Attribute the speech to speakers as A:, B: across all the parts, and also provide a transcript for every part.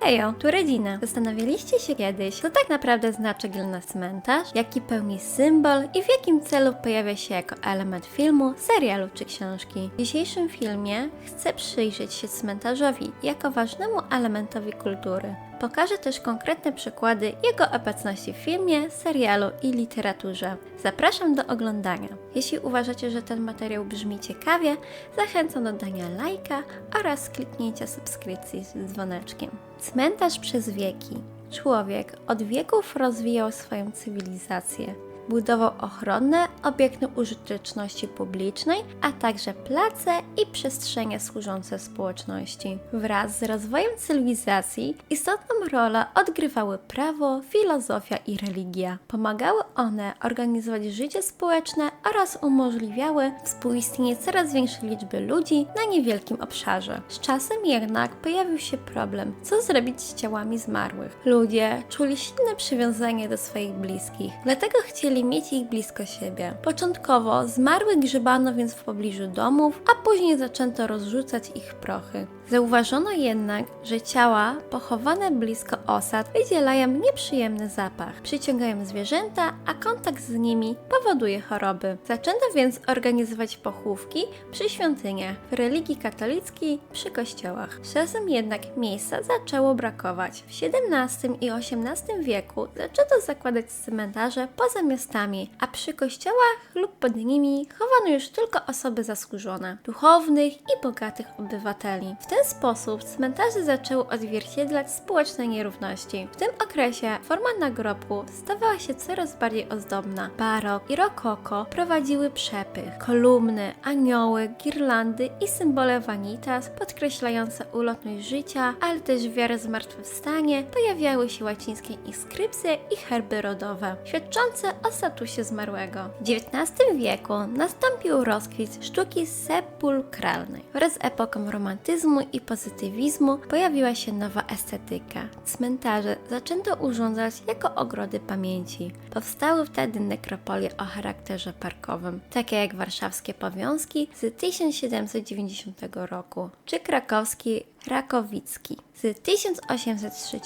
A: Ejo, tu Regina. Zastanawialiście się kiedyś, co tak naprawdę znaczy dla nas cmentarz, jaki pełni symbol i w jakim celu pojawia się jako element filmu, serialu czy książki? W dzisiejszym filmie chcę przyjrzeć się cmentarzowi jako ważnemu elementowi kultury. Pokażę też konkretne przykłady jego obecności w filmie, serialu i literaturze. Zapraszam do oglądania. Jeśli uważacie, że ten materiał brzmi ciekawie, zachęcam do dania lajka oraz kliknięcia subskrypcji z dzwoneczkiem. Cmentarz przez wieki. Człowiek od wieków rozwijał swoją cywilizację. Budował ochronne obiekty użyteczności publicznej, a także place i przestrzenie służące społeczności. Wraz z rozwojem cywilizacji istotną rolę odgrywały prawo, filozofia i religia. Pomagały one organizować życie społeczne oraz umożliwiały współistnienie coraz większej liczby ludzi na niewielkim obszarze. Z czasem jednak pojawił się problem, co zrobić z ciałami zmarłych. Ludzie czuli silne przywiązanie do swoich bliskich, dlatego chcieli mieć ich blisko siebie. Początkowo zmarłych grzebano więc w pobliżu domów, a później zaczęto rozrzucać ich prochy. Zauważono jednak, że ciała pochowane blisko osad wydzielają nieprzyjemny zapach, przyciągają zwierzęta, a kontakt z nimi powoduje choroby. Zaczęto więc organizować pochówki przy świątyniach, w religii katolickiej przy kościołach. Z czasem jednak miejsca zaczęło brakować. W XVII i XVIII wieku zaczęto zakładać cmentarze poza miastami, a przy kościołach lub pod nimi chowano już tylko osoby zasłużone, duchownych i bogatych obywateli. W ten sposób cmentarze zaczęły odzwierciedlać społeczne nierówności. W tym okresie forma nagrobku stawała się coraz bardziej ozdobna. Barok i rokoko prowadziły przepych, kolumny, anioły, girlandy i symbole vanitas podkreślające ulotność życia, ale też wiarę w zmartwychwstanie. Pojawiały się łacińskie inskrypcje i herby rodowe, świadczące o statusie zmarłego. W XIX wieku nastąpił rozkwit sztuki sepulkralnej. Wraz z epoką romantyzmu i pozytywizmu pojawiła się nowa estetyka. Cmentarze zaczęto urządzać jako ogrody pamięci. Powstały wtedy nekropolie o charakterze parkowym, takie jak warszawskie Powiązki z 1790 roku, czy krakowski Rakowicki z 1803.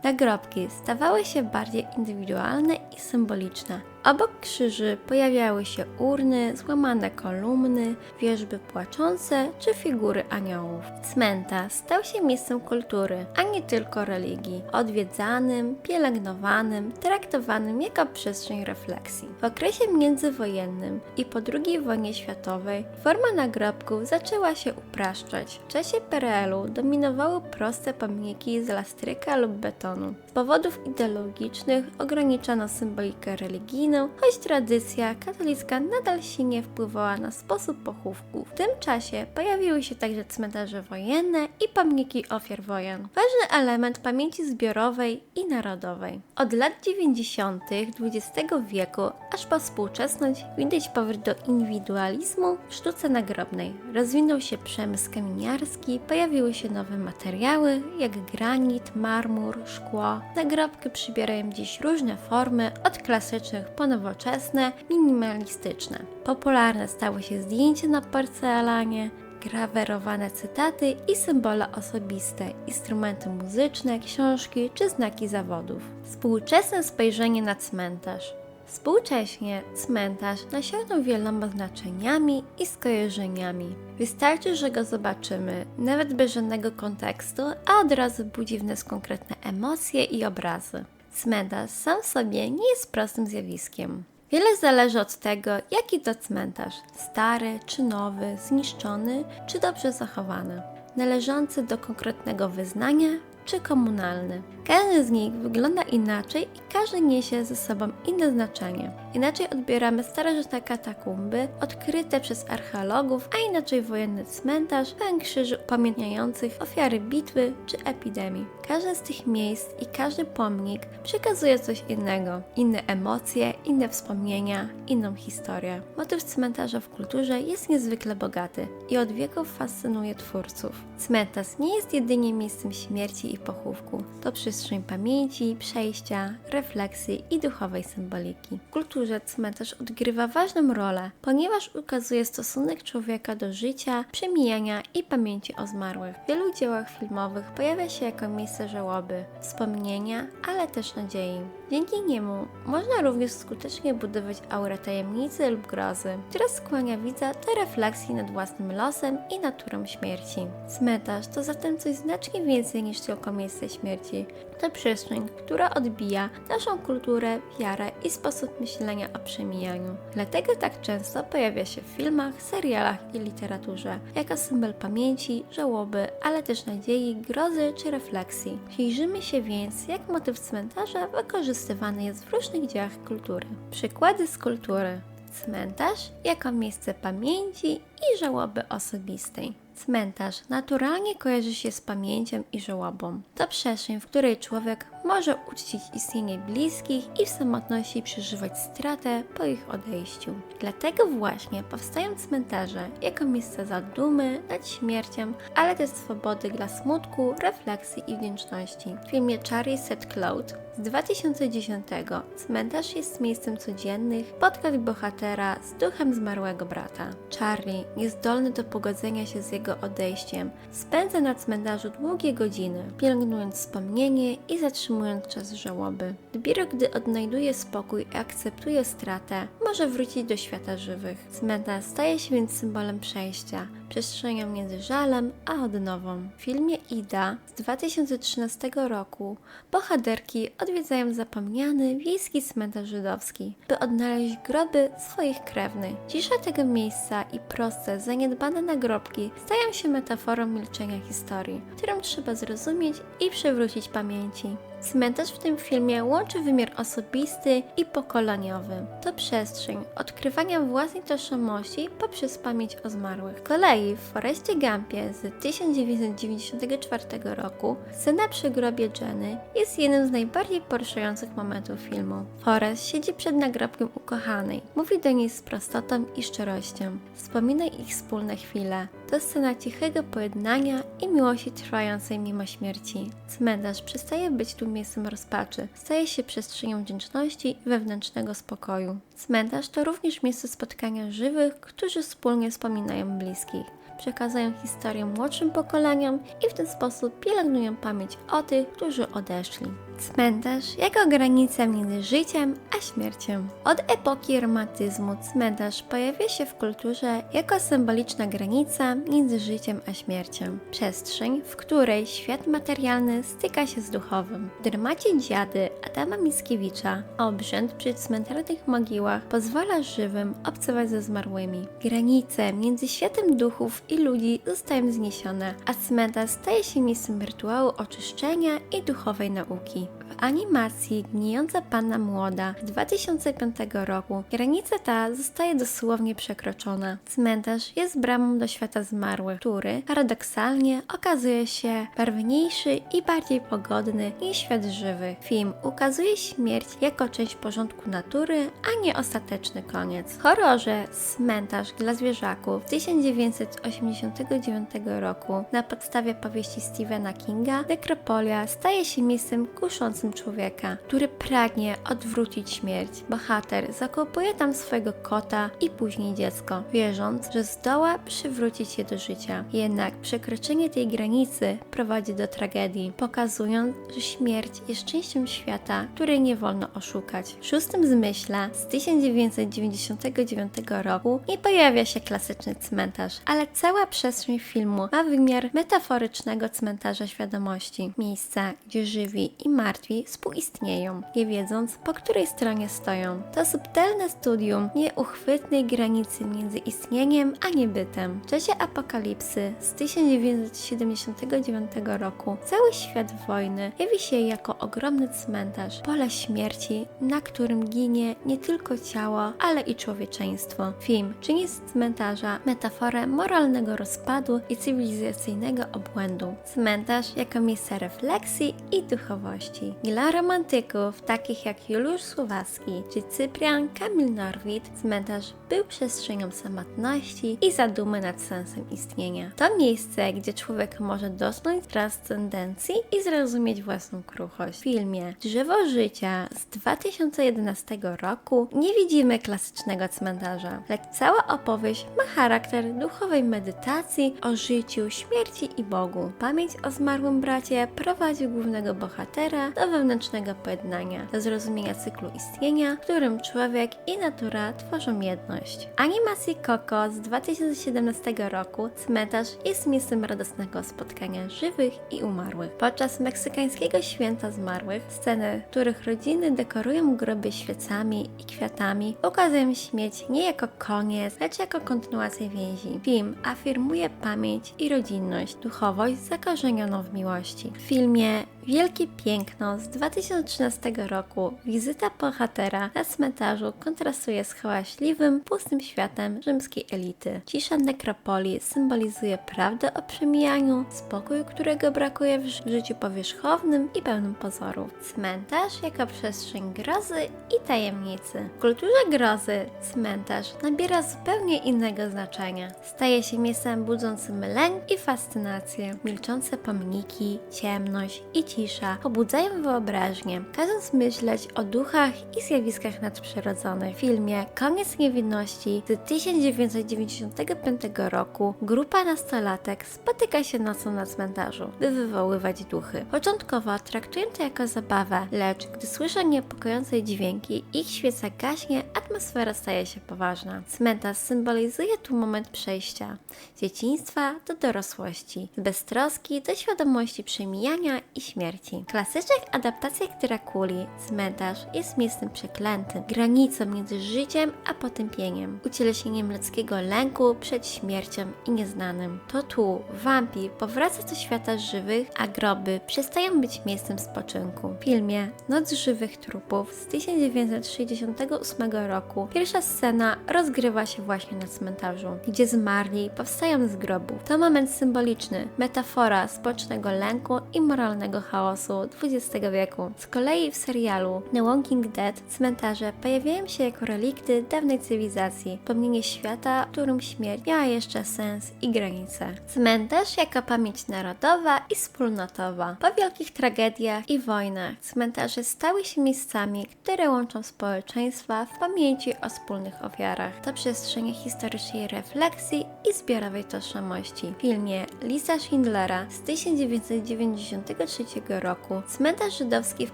A: Nagrobki stawały się bardziej indywidualne i symboliczne. Obok krzyży pojawiały się urny, złamane kolumny, wierzby płaczące czy figury aniołów. Cmentarz stał się miejscem kultury, a nie tylko religii, odwiedzanym, pielęgnowanym, traktowanym jako przestrzeń refleksji. W okresie międzywojennym i po II wojnie światowej forma nagrobków zaczęła się upraszczać. W czasie PRL-u dominowały proste pomniki z lastryka lub betonu. Z powodów ideologicznych ograniczano symbolikę religijną, choć tradycja katolicka nadal silnie wpływała na sposób pochówku. W tym czasie pojawiły się także cmentarze wojenne i pomniki ofiar wojen. Ważny element pamięci zbiorowej i narodowej. Od lat 90. XX wieku aż po współczesność widać powrót do indywidualizmu w sztuce nagrobnej. Rozwinął się przemysł kamieniarski, pojawiły się nowe materiały jak granit, marmur, szkło. Nagrobki przybierają dziś różne formy, od klasycznych po nowoczesne, minimalistyczne. Popularne stały się zdjęcia na porcelanie, grawerowane cytaty i symbole osobiste, instrumenty muzyczne, książki czy znaki zawodów. Współczesne spojrzenie na cmentarz. Współcześnie cmentarz nasiągnął wieloma znaczeniami i skojarzeniami. Wystarczy, że go zobaczymy, nawet bez żadnego kontekstu, a od razu budzi w nas konkretne emocje i obrazy. Cmentarz sam w sobie nie jest prostym zjawiskiem. Wiele zależy od tego, jaki to cmentarz. Stary czy nowy, zniszczony czy dobrze zachowany. Należący do konkretnego wyznania czy komunalny. Każdy z nich wygląda inaczej i każdy niesie ze sobą inne znaczenie. Inaczej odbieramy starożytne katakumby odkryte przez archeologów, a inaczej wojenny cmentarz pełen krzyży upamiętniających ofiary bitwy czy epidemii. Każde z tych miejsc i każdy pomnik przekazuje coś innego. Inne emocje, inne wspomnienia, inną historię. Motyw cmentarza w kulturze jest niezwykle bogaty i od wieków fascynuje twórców. Cmentarz nie jest jedynie miejscem śmierci i pochówku. To przestrzeń pamięci, przejścia, refleksji i duchowej symboliki. W kulturze kulturze cmentarz odgrywa ważną rolę, ponieważ ukazuje stosunek człowieka do życia, przemijania i pamięci o zmarłych. W wielu dziełach filmowych pojawia się jako miejsce żałoby, wspomnienia, ale też nadziei. Dzięki niemu można również skutecznie budować aurę tajemnicy lub grozy, która skłania widza do refleksji nad własnym losem i naturą śmierci. Cmentarz to zatem coś znacznie więcej niż tylko miejsce śmierci. To przestrzeń, która odbija naszą kulturę, wiarę i sposób myślenia o przemijaniu. Dlatego tak często pojawia się w filmach, serialach i literaturze, jako symbol pamięci, żałoby, ale też nadziei, grozy czy refleksji. Przyjrzymy się więc, jak motyw cmentarza wykorzystywany jest w różnych dziełach kultury. Przykłady z kultury. Cmentarz jako miejsce pamięci i żałoby osobistej. Cmentarz naturalnie kojarzy się z pamięcią i żałobą. To przestrzeń, w której człowiek może uczcić istnienie bliskich i w samotności przeżywać stratę po ich odejściu. Dlatego właśnie powstają cmentarze jako miejsce zadumy nad śmiercią, ale też swobody dla smutku, refleksji i wdzięczności. W filmie Charlie Set Cloth z 2010 cmentarz jest miejscem codziennych spotkań bohatera z duchem zmarłego brata. Charlie, niezdolny do pogodzenia się z jego odejściem, spędza na cmentarzu długie godziny, pielęgnując wspomnienie i zatrzymując czas żałoby. Dopiero gdy odnajduje spokój i akceptuje stratę, może wrócić do świata żywych. Cmentarz staje się więc symbolem przejścia, przestrzenią między żalem a odnową. W filmie Ida z 2013 roku bohaterki odwiedzają zapomniany wiejski cmentarz żydowski, by odnaleźć groby swoich krewnych. Cisza tego miejsca i proste, zaniedbane nagrobki stają się metaforą milczenia historii, którą trzeba zrozumieć i przywrócić pamięci. Cmentarz w tym filmie łączy wymiar osobisty i pokoleniowy. To przestrzeń odkrywania własnej tożsamości poprzez pamięć o zmarłych. Z kolei w Forrestie Gumpie z 1994 roku scena przy grobie Jenny jest jednym z najbardziej poruszających momentów filmu. Forrest siedzi przed nagrobkiem ukochanej, mówi do niej z prostotą i szczerością. Wspomina ich wspólne chwile. To scena cichego pojednania i miłości trwającej mimo śmierci. Cmentarz przestaje być tu miejscem rozpaczy, staje się przestrzenią wdzięczności i wewnętrznego spokoju. Cmentarz to również miejsce spotkania żywych, którzy wspólnie wspominają bliskich. Przekazują historię młodszym pokoleniom i w ten sposób pielęgnują pamięć o tych, którzy odeszli. Cmentarz jako granica między życiem a śmiercią. Od epoki romantyzmu cmentarz pojawia się w kulturze jako symboliczna granica między życiem a śmiercią. Przestrzeń, w której świat materialny styka się z duchowym. W dramacie Dziady Adama Mickiewicza obrzęd przy cmentarnych mogiłach pozwala żywym obcować ze zmarłymi. Granice między światem duchów i ludzi zostają zniesione, a cmentarz staje się miejscem rytuału oczyszczenia i duchowej nauki. W animacji Gnijąca Panna Młoda z 2005 roku granica ta zostaje dosłownie przekroczona. Cmentarz jest bramą do świata zmarłych, który paradoksalnie okazuje się barwniejszy i bardziej pogodny niż świat żywych. Film ukazuje śmierć jako część porządku natury, a nie ostateczny koniec. W horrorze Cmentarz dla zwierzaków z 1989 roku na podstawie powieści Stephena Kinga nekropolia staje się miejscem kuszącym człowieka, który pragnie odwrócić śmierć. Bohater zakopuje tam swojego kota i później dziecko, wierząc, że zdoła przywrócić je do życia. Jednak przekroczenie tej granicy prowadzi do tragedii, pokazując, że śmierć jest częścią świata, której nie wolno oszukać. W szóstym zmyśle z 1999 roku nie pojawia się klasyczny cmentarz, ale cała przestrzeń filmu ma wymiar metaforycznego cmentarza świadomości. Miejsca, gdzie żywi i martwi współistnieją, nie wiedząc, po której stronie stoją. To subtelne studium nieuchwytnej granicy między istnieniem a niebytem. W czasie apokalipsy z 1979 roku cały świat wojny jawi się jako ogromny cmentarz, pole śmierci, na którym ginie nie tylko ciało, ale i człowieczeństwo. Film czyni z cmentarza metaforę moralnego rozpadu i cywilizacyjnego obłędu. Cmentarz jako miejsce refleksji i duchowości. Dla romantyków, takich jak Juliusz Słowacki czy Cyprian Kamil Norwid, cmentarz był przestrzenią samotności i zadumy nad sensem istnienia. To miejsce, gdzie człowiek może dotknąć transcendencji i zrozumieć własną kruchość. W filmie Drzewo Życia z 2011 roku nie widzimy klasycznego cmentarza, lecz cała opowieść ma charakter duchowej medytacji o życiu, śmierci i Bogu. Pamięć o zmarłym bracie prowadzi głównego bohatera do wewnętrznego pojednania, do zrozumienia cyklu istnienia, w którym człowiek i natura tworzą jedność. W animacji Coco z 2017 roku cmentarz jest miejscem radosnego spotkania żywych i umarłych. Podczas meksykańskiego święta zmarłych, sceny, w których rodziny dekorują groby świecami i kwiatami, ukazują śmierć nie jako koniec, lecz jako kontynuację więzi. Film afirmuje pamięć i rodzinność, duchowość zakorzenioną w miłości. W filmie Wielkie Piękno z 2013 roku wizyta bohatera na cmentarzu kontrastuje z hałaśliwym, pustym światem rzymskiej elity. Cisza nekropolii symbolizuje prawdę o przemijaniu, spokój, którego brakuje w życiu powierzchownym i pełnym pozorów. Cmentarz jako przestrzeń grozy i tajemnicy. W kulturze grozy cmentarz nabiera zupełnie innego znaczenia. Staje się miejscem budzącym lęk i fascynację. Milczące pomniki, ciemność i cisza pobudzają wyobraźnię, każąc myśleć o duchach i zjawiskach nadprzyrodzonych. W filmie Koniec niewinności z 1995 roku grupa nastolatek spotyka się nocą na cmentarzu, by wywoływać duchy. Początkowo traktują to jako zabawę, lecz gdy słyszą niepokojące dźwięki, ich świeca gaśnie, atmosfera staje się poważna. Cmentarz symbolizuje tu moment przejścia z dzieciństwa do dorosłości, z beztroski do świadomości przemijania i śmierci. W klasycznych adaptacjach Drakuli cmentarz jest miejscem przeklętym, granicą między życiem a potępieniem, ucieleśnieniem ludzkiego lęku przed śmiercią i nieznanym. To tu wampir powraca do świata żywych, a groby przestają być miejscem spoczynku. W filmie Noc żywych trupów z 1968 roku pierwsza scena rozgrywa się właśnie na cmentarzu, gdzie zmarli powstają z grobów. To moment symboliczny, metafora społecznego lęku i moralnego chaosu XX wieku. Z kolei w serialu The Walking Dead cmentarze pojawiają się jako relikty dawnej cywilizacji, pomnienie świata, w którym śmierć miała jeszcze sens i granice. Cmentarz jako pamięć narodowa i wspólnotowa. Po wielkich tragediach i wojnach cmentarze stały się miejscami, które łączą społeczeństwa w pamięci o wspólnych ofiarach. To przestrzenie historycznej refleksji i zbiorowej tożsamości. W filmie Lista Schindlera z 1993 roku cmentarz żydowski w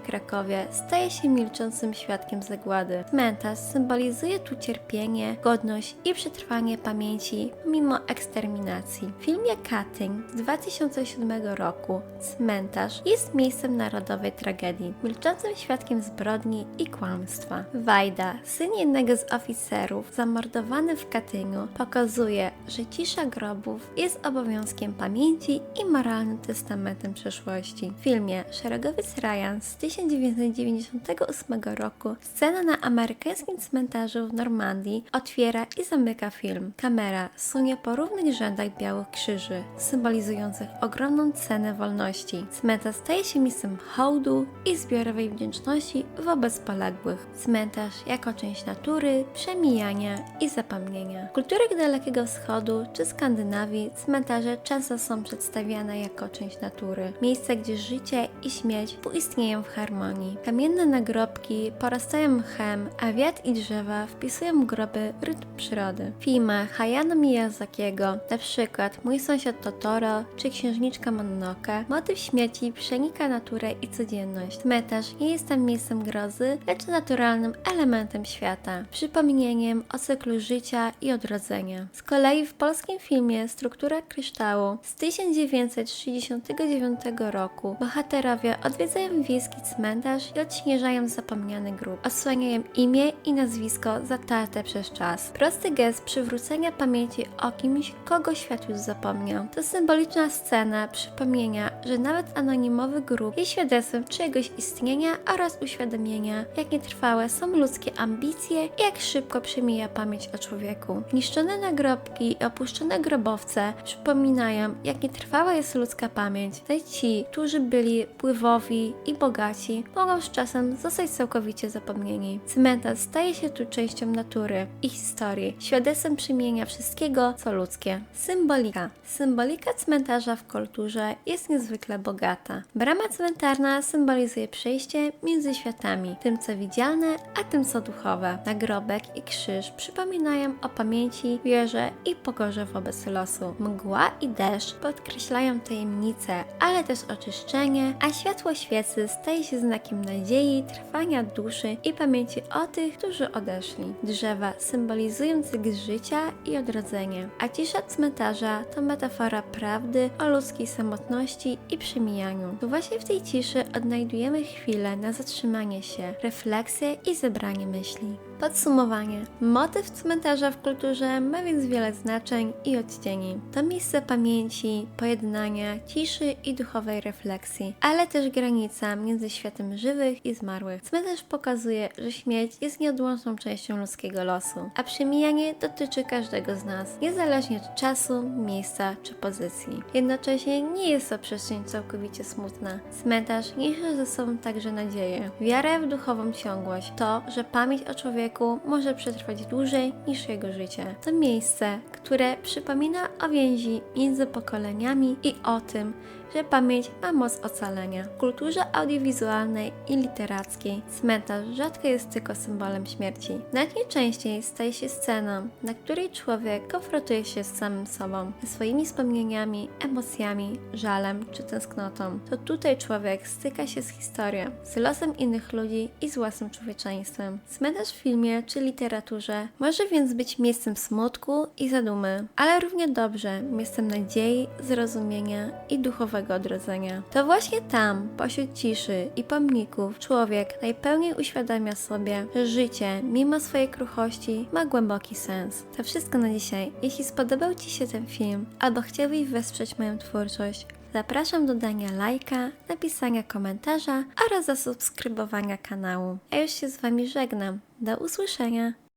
A: Krakowie staje się milczącym świadkiem zagłady. Cmentarz symbolizuje tu cierpienie, godność i przetrwanie pamięci mimo eksterminacji. W filmie Cutting z 2007 roku cmentarz jest miejscem narodowej tragedii, milczącym świadkiem zbrodni i kłamstwa. Wajda, syn jednego z oficerów zamordowany w Katyniu, pokazuje, że cisza grobów jest obowiązkiem pamięci i moralnym testamentem przeszłości. W filmie Szeregowiec Ryan z 1998 roku scena na amerykańskim cmentarzu w Normandii otwiera i zamyka film. Kamera sunie po równych rzędach białych krzyży, symbolizujących ogromną cenę wolności. Cmentarz staje się miejscem hołdu i zbiorowej wdzięczności wobec poległych. Cmentarz jako część natury, przemijania i zapomnienia. W kulturach Dalekiego Wschodu czy Skandynawii cmentarze często są przedstawiane jako część natury. Miejsce, gdzie życie i śmierć współistnieją w harmonii. Kamienne nagrobki porastają mchem, a wiatr i drzewa wpisują groby w rytm przyrody. W filmach Hayao Miyazakiego, na przykład Mój sąsiad Totoro czy Księżniczka Mononoke, motyw śmierci przenika naturę i codzienność. Cmentarz nie jest tam miejscem grozy, lecz naturalnym elementem świata, przypomnieniem o cyklu życia i odrodzenia. Z kolei w polskim filmie Struktura kryształu z 1969 roku bohaterowie odwiedzają wiejski cmentarz i odśnieżają zapomniany grób. Odsłaniają imię i nazwisko zatarte przez czas. Prosty gest przywrócenia pamięci o kimś, kogo świat już zapomniał. To symboliczna scena przypomnienia, że nawet anonimowy grób jest świadectwem czyjegoś istnienia oraz uświadomienia, jak nietrwałe są ludzkie ambicje i jak szybko przemija pamięć o człowieku. Niszczone nagrobki i opuszczone grobowce przypominają, jak nietrwała jest ludzka pamięć. Tutaj ci, którzy byli wpływowi i bogaci, mogą z czasem zostać całkowicie zapomnieni. Cmentarz staje się tu częścią natury i historii, świadectwem przemienia wszystkiego, co ludzkie. Symbolika. Symbolika cmentarza w kulturze jest niezwykle bogata. Brama cmentarna symbolizuje przejście między światami, tym co widzialne, a tym co duchowe. Nagrobek i krzyż przypominają o pamięci, wierze i pokorze wobec losu. Mgła i deszcz podkreślają tajemnicę, ale też oczyszczenie, a światło świecy staje się znakiem nadziei, trwania duszy i pamięci o tych, którzy odeszli. Drzewa symbolizują cykl życia i odrodzenie, a cisza cmentarza to metafora prawdy o ludzkiej samotności i przemijaniu. To właśnie w tej ciszy odnajdujemy chwilę na zatrzymanie się, refleksję i zebranie myśli. Podsumowanie. Motyw cmentarza w kulturze ma więc wiele znaczeń i odcieni. To miejsce pamięci, pojednania, ciszy i duchowej refleksji, ale też granica między światem żywych i zmarłych. Cmentarz pokazuje, że śmierć jest nieodłączną częścią ludzkiego losu, a przemijanie dotyczy każdego z nas, niezależnie od czasu, miejsca czy pozycji. Jednocześnie nie jest to przestrzeń całkowicie smutna. Cmentarz niesie ze sobą także nadzieję, wiarę w duchową ciągłość, to, że pamięć o człowieku może przetrwać dłużej niż jego życie. To miejsce, które przypomina o więzi między pokoleniami i o tym, że pamięć ma moc ocalenia. W kulturze audiowizualnej i literackiej cmentarz rzadko jest tylko symbolem śmierci. Znacznie częściej staje się sceną, na której człowiek konfrontuje się z samym sobą, ze swoimi wspomnieniami, emocjami, żalem czy tęsknotą. To tutaj człowiek styka się z historią, z losem innych ludzi i z własnym człowieczeństwem. Cmentarz w filmie czy literaturze może więc być miejscem smutku i zadumy, ale równie dobrze miejscem nadziei, zrozumienia i duchowego odrodzenia. To właśnie tam, pośród ciszy i pomników, człowiek najpełniej uświadamia sobie, że życie, mimo swojej kruchości, ma głęboki sens. To wszystko na dzisiaj. Jeśli spodobał Ci się ten film, albo chciałbyś wesprzeć moją twórczość, zapraszam do dania lajka, napisania komentarza oraz zasubskrybowania kanału. A już się z Wami żegnam. Do usłyszenia!